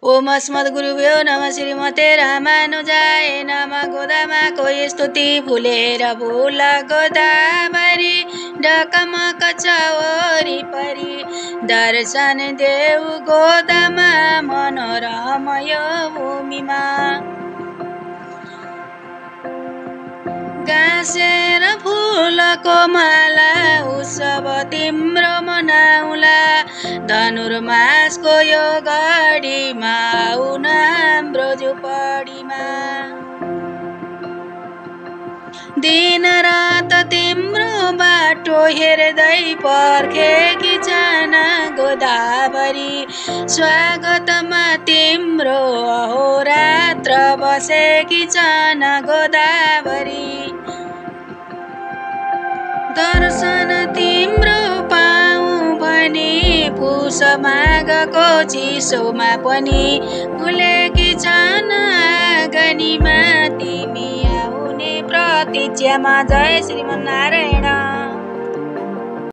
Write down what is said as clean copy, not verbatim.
ओम अस्मद्गुरुभ्यो नमः श्रीमते रामानुजाय नमः। गोदामाको स्तुति फुलेर फुल गोदावरी ढकमक छ वरिपरि दर्शन देऊ गोदामा मनोरम यो भूमिमा। गाँसेर फुलको माला उत्सव तिम्रो मनाउला धनुर्मासको यो घडीमा आउन हाम्रो झुपडीमा। दिन रात तिम्रो बाटो हेर्दै पर्खेकी छन् गोदावरी स्वागतमा तिम्रो अहोरात्र बसेकी छन् गोदावरी। दर्शन तिम्रो पाऊँ भने पुष माघको चिसोमा पनि फुलेकी छन् आँगनीमा तिमी आउने प्रतीक्षामा। जय श्रीमन्नारायण।